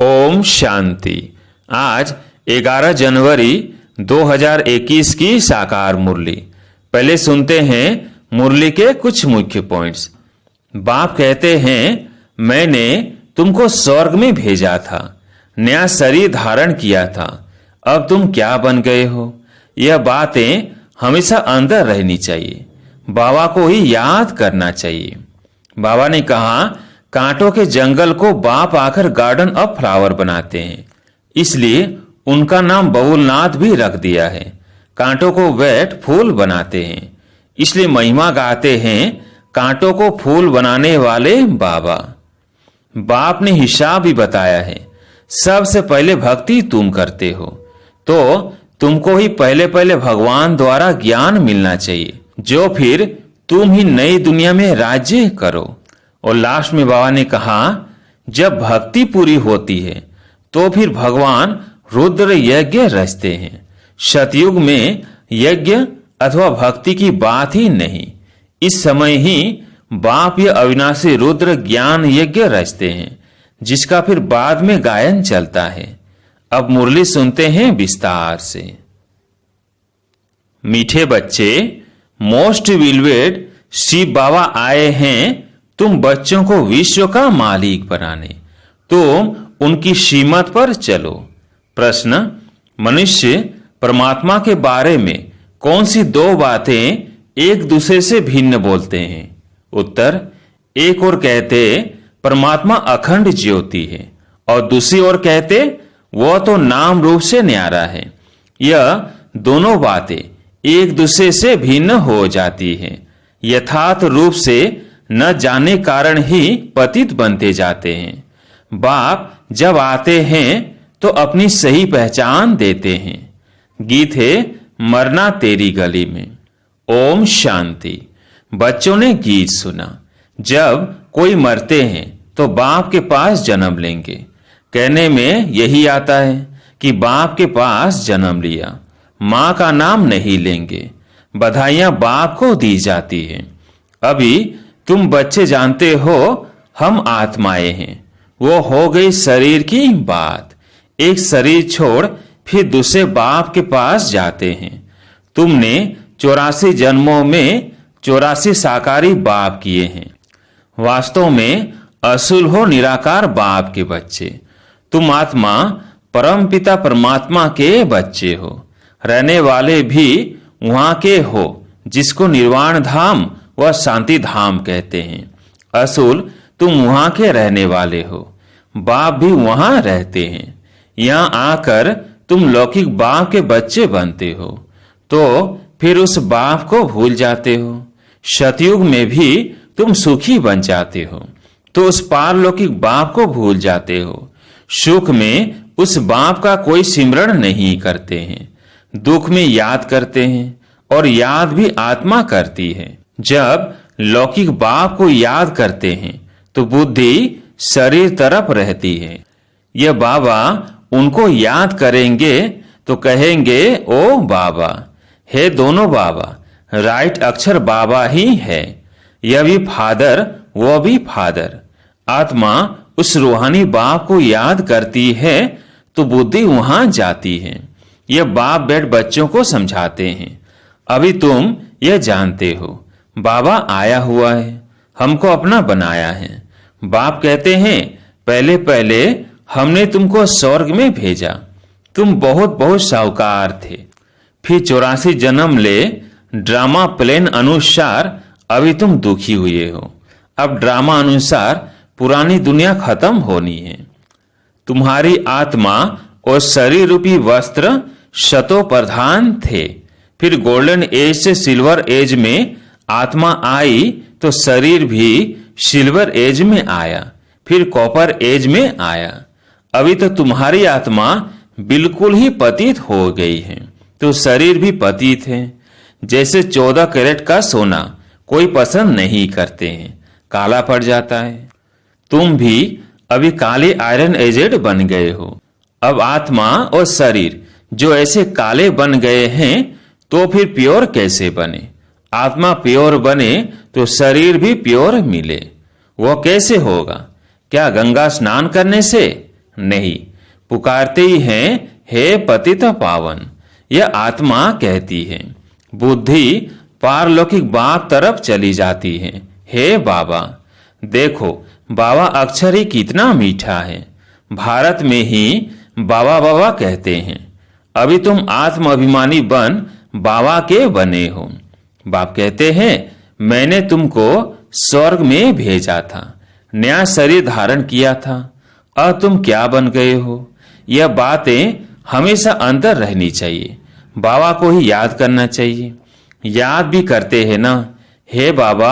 ओम शांति। आज 11 जनवरी 2021 की साकार मुरली। पहले सुनते हैं मुरली के कुछ मुख्य पॉइंट्स। बाप कहते हैं, मैंने तुमको स्वर्ग में भेजा था, नया शरीर धारण किया था, अब तुम क्या बन गए हो। यह बातें हमेशा अंदर रहनी चाहिए, बाबा को ही याद करना चाहिए। बाबा ने कहा, कांटों के जंगल को बाप आकर गार्डन ऑफ फ्लावर बनाते हैं, इसलिए उनका नाम बबुलनाथ भी रख दिया है। कांटों को वेट फूल बनाते हैं, इसलिए महिमा गाते हैं कांटों को फूल बनाने वाले बाबा। बाप ने हिसाब भी बताया है, सबसे पहले भक्ति तुम करते हो तो तुमको ही पहले पहले भगवान द्वारा ज्ञान मिलना चाहिए, जो फिर तुम ही नई दुनिया में राज्य करो। और लास्ट में बाबा ने कहा, जब भक्ति पूरी होती है तो फिर भगवान रुद्र यज्ञ रचते हैं। सतयुग में यज्ञ अथवा भक्ति की बात ही नहीं, इस समय ही बाप ये अविनाशी रुद्र ज्ञान यज्ञ रचते हैं, जिसका फिर बाद में गायन चलता है। अब मुरली सुनते हैं विस्तार से। मीठे बच्चे, मोस्ट विलवेड शिव बाबा आए हैं तुम बच्चों को विश्व का मालिक बनाने, तुम उनकी सीमत पर चलो। प्रश्न, मनुष्य परमात्मा के बारे में कौन सी दो बातें एक दूसरे से भिन्न बोलते हैं। उत्तर, एक और कहते परमात्मा अखंड ज्योति है और दूसरी ओर कहते वह तो नाम रूप से न्यारा है। यह दोनों बातें एक दूसरे से भिन्न हो जाती हैं। यथार्थ रूप से न जाने कारण ही पतित बनते जाते हैं। बाप जब आते हैं तो अपनी सही पहचान देते हैं। गीत है, मरना तेरी गली में। ओम शांति। बच्चों ने गीत सुना। जब कोई मरते हैं तो बाप के पास जन्म लेंगे। कहने में यही आता है कि बाप के पास जन्म लिया, माँ का नाम नहीं लेंगे। बधाइयां बाप को दी जाती हैं। अभी तुम बच्चे जानते हो हम आत्माएं हैं, वो हो गई शरीर की बात। एक शरीर छोड़ फिर दूसरे बाप के पास जाते हैं। तुमने 84 जन्मों में 84 साकारी बाप किए हैं। वास्तव में असुल हो निराकार बाप के बच्चे। तुम आत्मा परम पिता परमात्मा के बच्चे हो। रहने वाले भी वहां के हो, जिसको निर्वाण धाम वह शांति धाम कहते हैं। असुल तुम वहां के रहने वाले हो, बाप भी वहां रहते हैं। यहां आकर तुम लौकिक बाप के बच्चे बनते हो तो फिर उस बाप को भूल जाते हो। सतयुग में भी तुम सुखी बन जाते हो तो उस पारलौकिक बाप को भूल जाते हो। सुख में उस बाप का कोई सिमरण नहीं करते हैं, दुख में याद करते हैं और याद भी आत्मा करती है। जब लौकिक बाप को याद करते हैं तो बुद्धि शरीर तरफ रहती है। यह बाबा उनको याद करेंगे तो कहेंगे, ओ बाबा है। दोनों बाबा, राइट अक्षर बाबा ही है। यह भी फादर, वह भी फादर। आत्मा उस रूहानी बाप को याद करती है तो बुद्धि वहां जाती है। यह बाप बेट बच्चों को समझाते हैं। अभी तुम यह जानते हो बाबा आया हुआ है, हमको अपना बनाया है। बाप कहते हैं, पहले पहले हमने तुमको स्वर्ग में भेजा, तुम बहुत बहुत साहूकार थे। फिर 84 जन्म ले ड्रामा प्लेन अनुसार अभी तुम दुखी हुए हो। अब ड्रामा अनुसार पुरानी दुनिया खत्म होनी है। तुम्हारी आत्मा और शरीर रूपी वस्त्र शतो प्रधान थे। फिर गोल्डन एज से सिल्वर एज में आत्मा आई तो शरीर भी सिल्वर एज में आया, फिर कॉपर एज में आया। अभी तो तुम्हारी आत्मा बिल्कुल ही पतित हो गई है तो शरीर भी पतित है। जैसे 14 कैरेट का सोना कोई पसंद नहीं करते हैं, काला पड़ जाता है। तुम भी अभी काले आयरन एजेड बन गए हो। अब आत्मा और शरीर जो ऐसे काले बन गए हैं तो फिर प्योर कैसे बने। आत्मा प्योर बने तो शरीर भी प्योर मिले। वह कैसे होगा? क्या गंगा स्नान करने से? नहीं, पुकारते ही हैं, हे पतित पावन। यह आत्मा कहती है। बुद्धि पारलौकिक बाप तरफ चली जाती है। हे बाबा, देखो बाबा अक्षर ही कितना मीठा है। भारत में ही बाबा बाबा कहते हैं। अभी तुम आत्म अभिमानी बन बाबा के बने हो। बाप कहते हैं, मैंने तुमको स्वर्ग में भेजा था, नया शरीर धारण किया था, अब तुम क्या बन गए हो। यह बातें हमेशा अंदर रहनी चाहिए। बाबा को ही याद करना चाहिए। याद भी करते हैं ना, हे बाबा,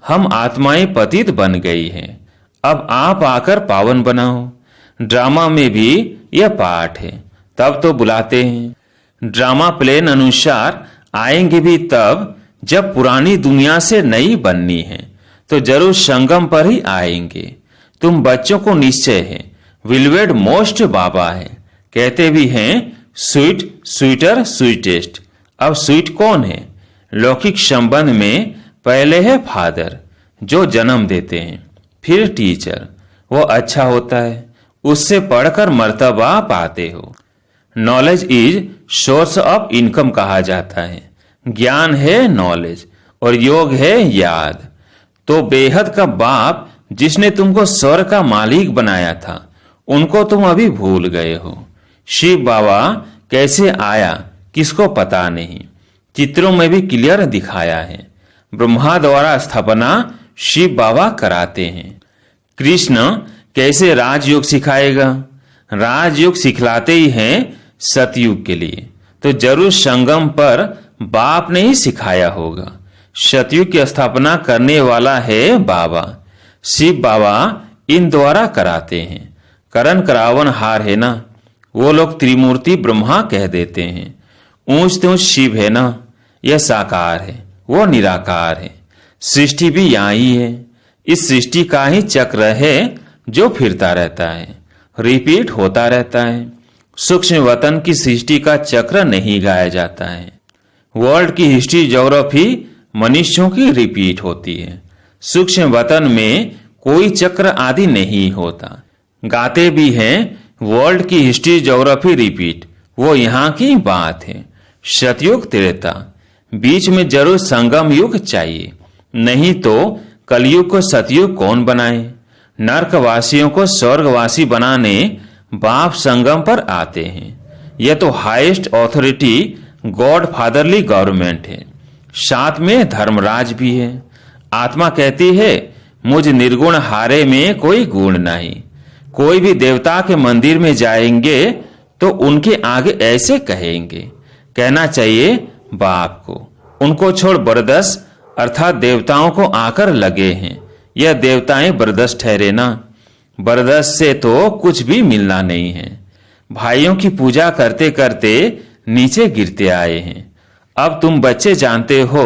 हम आत्माएं पतित बन गई हैं, अब आप आकर पावन बनाओ। ड्रामा में भी यह पाठ है, तब तो बुलाते हैं। ड्रामा प्लेन अनुसार आएंगे भी तब जब पुरानी दुनिया से नई बननी है, तो जरूर संगम पर ही आएंगे। तुम बच्चों को निश्चय है विलवेड मोस्ट बाबा है। कहते भी हैं स्वीट स्वीटर स्वीटेस्ट। अब स्वीट कौन है? लौकिक संबंध में पहले है फादर जो जन्म देते हैं, फिर टीचर, वो अच्छा होता है, उससे पढ़कर मर्तबा पाते हो। Knowledge is source of income कहा जाता है। ज्ञान है नॉलेज और योग है याद। तो बेहद का बाप जिसने तुमको स्वर्ग का मालिक बनाया था, उनको तुम अभी भूल गए हो। शिव बाबा कैसे आया किसको पता नहीं, चित्रों में भी क्लियर दिखाया है। ब्रह्मा द्वारा स्थापना शिव बाबा कराते हैं। कृष्ण कैसे राजयोग सिखाएगा? राजयोग सिखलाते ही हैं सतयुग के लिए, तो जरूर संगम पर बाप ने ही सिखाया होगा। सतयुग की स्थापना करने वाला है बाबा। शिव बाबा इन द्वारा कराते हैं। करण करावन हार है ना, वो लोग त्रिमूर्ति ब्रह्मा कह देते हैं। ऊंच तो शिव है ना, यह साकार है, वो निराकार है। सृष्टि भी यहाँ ही है। इस सृष्टि का ही चक्र है जो फिरता रहता है, रिपीट होता रहता है। सूक्ष्म वतन की सृष्टि का चक्र नहीं गाया जाता है। वर्ल्ड की हिस्ट्री ज्योग्राफी मनुष्यों की रिपीट होती है। सूक्ष्म वतन में कोई चक्र आदि नहीं होता। गाते भी हैं वर्ल्ड की हिस्ट्री ज्योग्राफी रिपीट, वो यहाँ की बात है। सतयुग त्रेता, बीच में जरूर संगम युग चाहिए, नहीं तो कलयुग को सतयुग कौन बनाए। नरकवासियों को स्वर्गवासी बनाने बाप संगम पर आते हैं। यह तो highest authority God fatherly government है। साथ में धर्मराज भी है। आत्मा कहती है मुझ निर्गुण हारे में कोई गुण नहीं। कोई भी देवता के मंदिर में जाएंगे तो उनके आगे ऐसे कहेंगे। कहना चाहिए बाप को, उनको छोड़ बरदस अर्थात देवताओं को आकर लगे हैं। यह देवताएं बरदस ठहरे ना, बरदस से तो कुछ भी मिलना नहीं है। भाइयों की पूजा करते करते नीचे गिरते आए हैं। अब तुम बच्चे जानते हो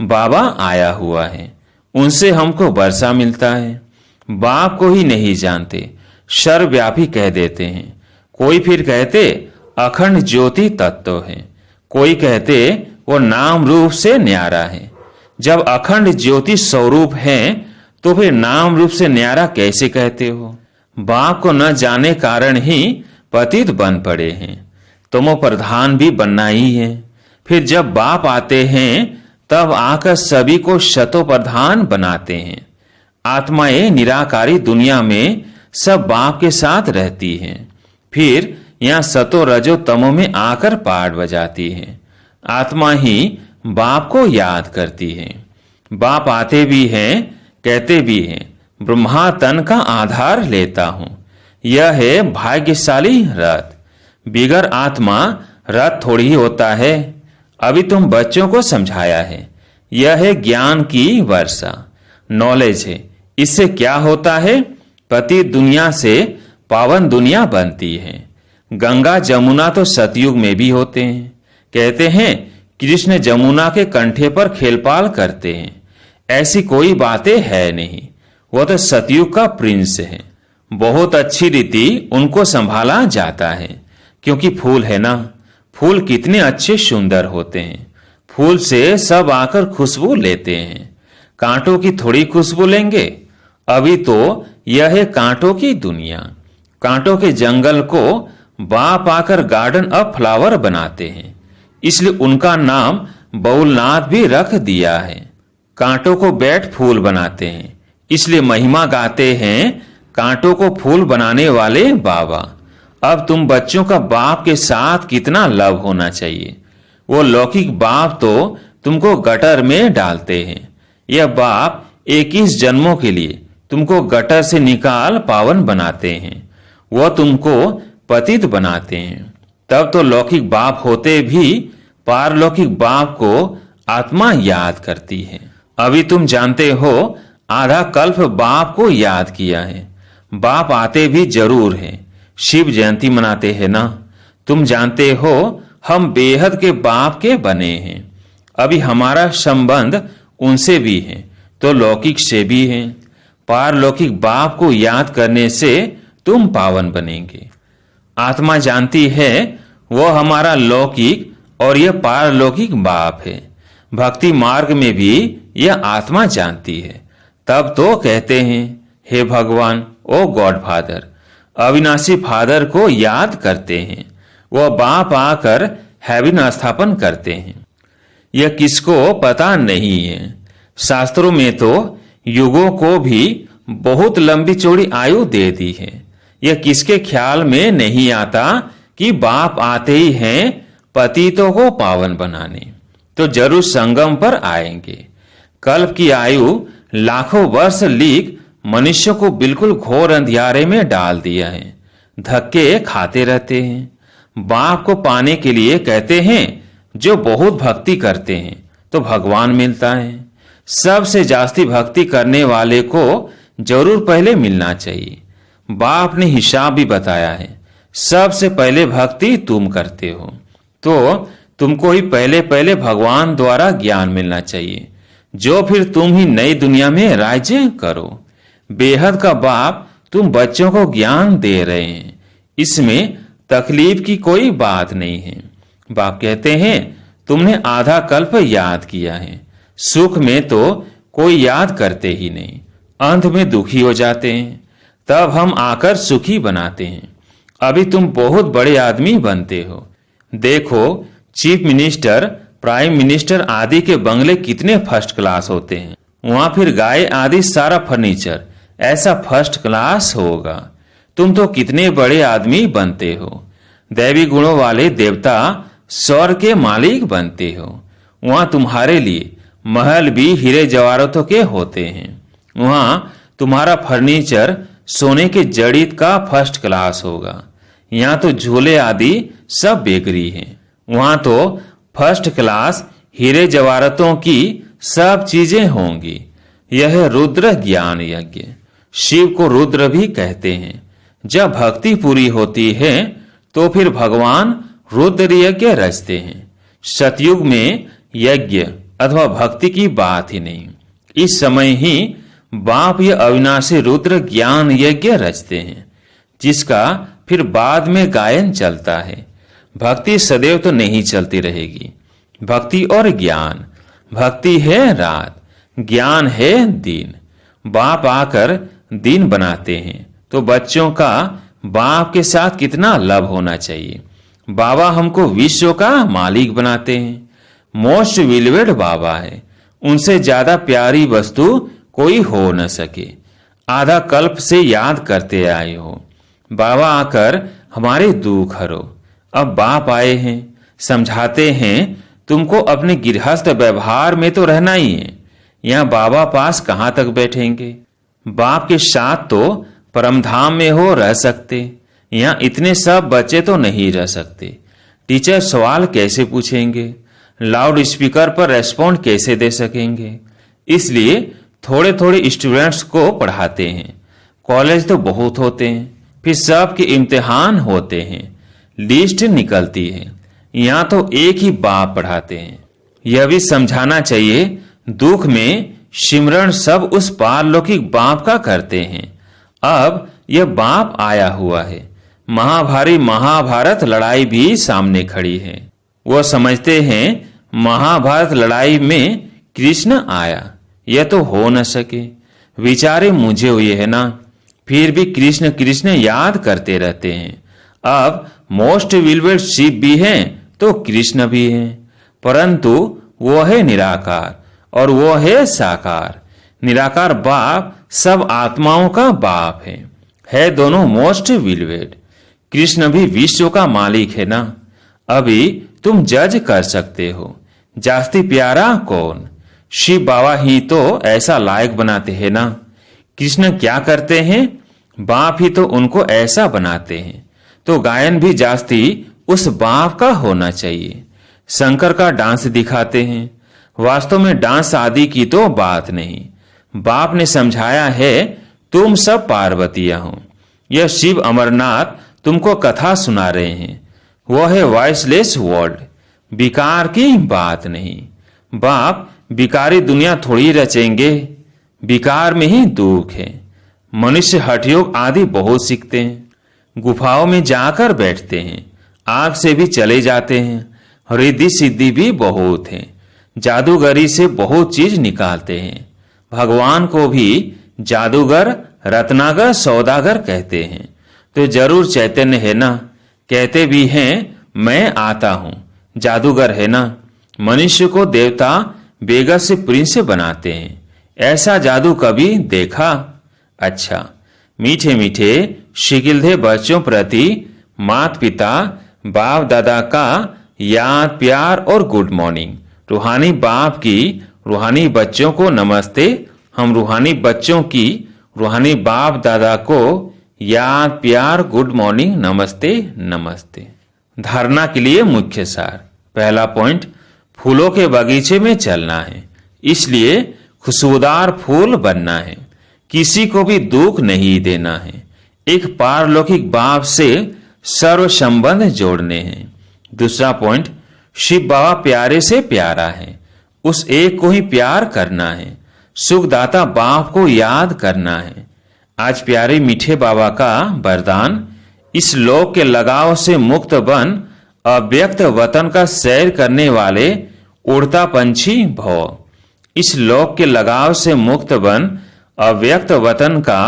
बाबा आया हुआ है, उनसे हमको वर्षा मिलता है। बाप को ही नहीं जानते, सर्वव्यापी कह देते हैं। कोई फिर कहते अखंड ज्योति तत्व है, कोई कहते वो नाम रूप से न्यारा है। जब अखंड ज्योति स्वरूप है तो फिर नाम रूप से न्यारा कैसे कहते हो? बाप को न जाने कारण ही पतित बन पड़े हैं। तुमो प्रधान भी बनना ही है। फिर जब बाप आते हैं तब आकर सभी को शतो प्रधान बनाते हैं। आत्माएं निराकारी दुनिया में सब बाप के साथ रहती हैं। फिर यहाँ सतो रजो तमो में आकर पाठ बजाती है। आत्मा ही बाप को याद करती है। बाप आते भी हैं, कहते भी हैं ब्रह्मा तन का आधार लेता हूं। यह है भाग्यशाली रथ। बिगर आत्मा रथ थोड़ी ही होता है। अभी तुम बच्चों को समझाया है। यह है ज्ञान की वर्षा, नॉलेज है। इससे क्या होता है? पति दुनिया से पावन दुनिया बनती है। गंगा जमुना तो सतयुग में भी होते हैं। कहते हैं कृष्ण जमुना के कंठे पर खेलपाल करते हैं। ऐसी कोई बातें है नहीं, वो तो सतयुग का प्रिंस है। बहुत अच्छी रीति उनको संभाला जाता है, क्योंकि फूल है ना। फूल कितने अच्छे सुंदर होते हैं। फूल से सब आकर खुशबू लेते हैं। कांटों की थोड़ी खुशबू लेंगे। अभी तो यह है कांटों की दुनिया। कांटों के जंगल को बाप आकर गार्डन ऑफ फ्लावर बनाते हैं, इसलिए उनका नाम बउलनाथ भी रख दिया है। कांटों को बैठ फूल बनाते हैं, इसलिए महिमा गाते हैं कांटों को फूल बनाने वाले बाबा। अब तुम बच्चों का बाप के साथ कितना लव होना चाहिए। वो लौकिक बाप तो तुमको गटर में डालते हैं, यह बाप 21 जन्मों के लिए तुमको गटर से निकाल पावन बनाते हैं। वो तुमको पतित बनाते हैं। तब तो लौकिक बाप होते भी पारलौकिक बाप को आत्मा याद करती है। अभी तुम जानते हो आधा कल्प बाप को याद किया है। बाप आते भी जरूर हैं। शिव जयंती मनाते हैं ना। तुम जानते हो हम बेहद के बाप के बने हैं। अभी हमारा संबंध उनसे भी है तो लौकिक से भी है। पारलौकिक बाप को याद करने से तुम पावन बनेंगे। आत्मा जानती है वो हमारा लौकिक और यह पारलौकिक बाप है। भक्ति मार्ग में भी यह आत्मा जानती है। तब तो कहते हैं हे भगवान, ओ गॉड फादर, अविनाशी फादर को याद करते हैं। वह बाप आकर हेवन स्थापन करते हैं। यह किसको पता नहीं है। शास्त्रों में तो युगों को भी बहुत लंबी चौड़ी आयु दे दी है। यह किसके ख्याल में नहीं आता कि बाप आते ही हैं पतितों को पावन बनाने, तो जरूर संगम पर आएंगे। कल्प की आयु लाखों वर्ष लीक मनुष्य को बिल्कुल घोर अंधियारे में डाल दिया है। धक्के खाते रहते हैं। बाप को पाने के लिए कहते हैं जो बहुत भक्ति करते हैं तो भगवान मिलता है। सबसे जास्ती भक्ति करने वाले को जरूर पहले मिलना चाहिए। बाप ने हिसाब भी बताया है। सबसे पहले भक्ति तुम करते हो तो तुमको ही पहले पहले भगवान द्वारा ज्ञान मिलना चाहिए, जो फिर तुम ही नई दुनिया में राज्य करो। बेहद का बाप तुम बच्चों को ज्ञान दे रहे हैं, इसमें तकलीफ की कोई बात नहीं है। बाप कहते हैं तुमने आधा कल्प याद किया है। सुख में तो कोई याद करते ही नहीं, अंत में दुखी हो जाते हैं, तब हम आकर सुखी बनाते हैं। अभी तुम बहुत बड़े आदमी बनते हो। देखो चीफ मिनिस्टर, प्राइम मिनिस्टर आदि के बंगले कितने फर्स्ट क्लास होते हैं। वहां फिर गाय आदि सारा फर्नीचर ऐसा फर्स्ट क्लास होगा। तुम तो कितने बड़े आदमी बनते हो। दैवी गुणों वाले देवता स्वर्ग के मालिक बनते हो। वहां तुम्हारे लिए महल भी हीरे जवाहरातों के होते हैं। वहां तुम्हारा फर्नीचर सोने के जड़ीत का फर्स्ट क्लास होगा। यहाँ तो झूले आदि सब बेकरी है। वहां तो फर्स्ट क्लास हीरे जवाहरातों की सब चीजें होंगी। यह रुद्र ज्ञान यज्ञ, शिव को रुद्र भी कहते हैं। जब भक्ति पूरी होती है तो फिर भगवान रुद्र यज्ञ रचते हैं। सतयुग में यज्ञ अथवा भक्ति की बात ही नहीं। इस समय ही बाप यह अविनाशी रुद्र ज्ञान यज्ञ रचते हैं, जिसका फिर बाद में गायन चलता है। भक्ति सदैव तो नहीं चलती रहेगी। भक्ति और ज्ञान, भक्ति है रात, ज्ञान है दिन। बाप आकर दिन बनाते हैं तो बच्चों का बाप के साथ कितना लव होना चाहिए। बाबा हमको विश्व का मालिक बनाते हैं। मोस्ट विलवेड बाबा है। उनसे ज्यादा प्यारी वस्तु कोई हो न सके। आधा कल्प से याद करते आए हो। बाबा आकर हमारे दुख हरो। अब बाप आए हैं, समझाते हैं तुमको अपने गृहस्थ व्यवहार में तो रहना ही है। यहाँ बाबा पास कहाँ तक बैठेंगे। बाप के साथ तो परमधाम में हो रह सकते, यहाँ इतने सब बच्चे तो नहीं रह सकते। टीचर सवाल कैसे पूछेंगे, लाउड स्पीकर पर रेस्पॉन्ड कैसे दे सकेंगे। इसलिए थोड़े थोड़े स्टूडेंट्स को पढ़ाते हैं। कॉलेज तो बहुत होते हैं, फिर सबके इम्तिहान होते हैं, लिस्ट निकलती है। यहाँ तो एक ही बाप पढ़ाते हैं। यह भी समझाना चाहिए दुख में सिमरण सब उस पारलौकिक बाप का करते हैं। अब यह बाप आया हुआ है। महाभारी महाभारत लड़ाई भी सामने खड़ी है। वो समझते हैं महाभारत लड़ाई में कृष्ण आया, यह तो हो न सके। विचारे मुझे हुए है ना। फिर भी कृष्ण कृष्ण याद करते रहते हैं। अब मोस्ट विलवेड शिव भी हैं तो कृष्ण भी हैं, परंतु वो है निराकार और वो है साकार। निराकार बाप सब आत्माओं का बाप है दोनों मोस्ट विलवेड। कृष्ण भी विश्व का मालिक है ना। अभी तुम जज कर सकते हो जास्ती प्यारा कौन। शिव बाबा ही तो ऐसा लायक बनाते हैं ना। कृष्ण क्या करते हैं, बाप ही तो उनको ऐसा बनाते हैं, तो गायन भी जास्ती उस बाप का होना चाहिए। शंकर का डांस दिखाते हैं, वास्तव में डांस आदि की तो बात नहीं। बाप ने समझाया है तुम सब पार्वतियां हो। यह शिव अमरनाथ तुमको कथा सुना रहे हैं, वह है वॉइसलेस वर्ल्ड, विकार की बात नहीं। बाप विकारी दुनिया थोड़ी रचेंगे, विकार में ही दुख है। मनुष्य हठयोग आदि बहुत सीखते हैं, गुफाओं में जाकर बैठते हैं, आग से भी चले जाते हैं। रिद्धि सिद्धि भी बहुत है, जादूगरी से बहुत चीज निकालते हैं। भगवान को भी जादूगर, रत्नागर, सौदागर कहते हैं, तो जरूर चैतन्य है ना। कहते भी हैं मैं आता हूं, जादूगर है ना। मनुष्य को देवता बेगस से प्रिंस बनाते हैं, ऐसा जादू कभी देखा? अच्छा, मीठे मीठे शिकिलधे बच्चों प्रति माता पिता बाप दादा का याद प्यार और गुड मॉर्निंग। रूहानी बाप की रूहानी बच्चों को नमस्ते। हम रूहानी बच्चों की रूहानी बाप दादा को याद प्यार गुड मॉर्निंग नमस्ते नमस्ते। धारणा के लिए मुख्य सार। पहला पॉइंट, फूलों के बगीचे में चलना है, इसलिए खुशबूदार फूल बनना है, किसी को भी दुख नहीं देना है, एक पारलौकिक बाप से सर्व संबंध जोड़ने हैं। दूसरा पॉइंट, शिव बाबा प्यारे से प्यारा है, उस एक को ही प्यार करना है, सुखदाता बाप को याद करना है। आज प्यारे मीठे बाबा का वरदान, इस लोक के लगाव से मुक्त बन अव्यक्त वतन का सैर करने वाले उड़ता पंछी भव। इस लोक के लगाव से मुक्त बन अव्यक्त वतन का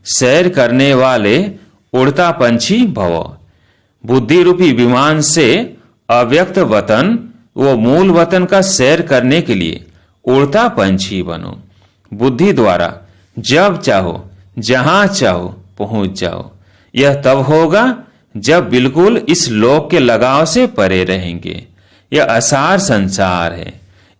सैर करने वाले उड़ता पंछी भव। बुद्धि रूपी विमान से अव्यक्त वतन वो मूल वतन का सैर करने के लिए उड़ता पंछी बनो। बुद्धि द्वारा जब चाहो जहां चाहो पहुंच जाओ। यह तब होगा जब बिल्कुल इस लोक के लगाव से परे रहेंगे। यह असार संसार है,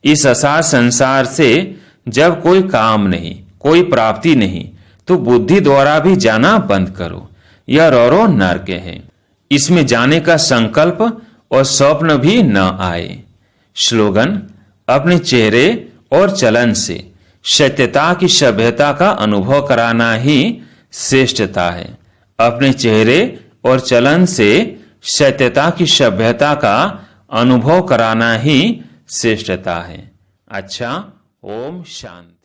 इस असार संसार से जब कोई काम नहीं, कोई प्राप्ति नहीं, तो बुद्धि द्वारा भी जाना बंद करो। यह रोरो नर्क है, इसमें जाने का संकल्प और स्वप्न भी न आए। स्लोगन, अपने चेहरे और चलन से सत्यता की सभ्यता का अनुभव कराना ही श्रेष्ठता है। अपने चेहरे और चलन से सत्यता की सभ्यता का अनुभव कराना ही श्रेष्ठता है। अच्छा, ओम शांति।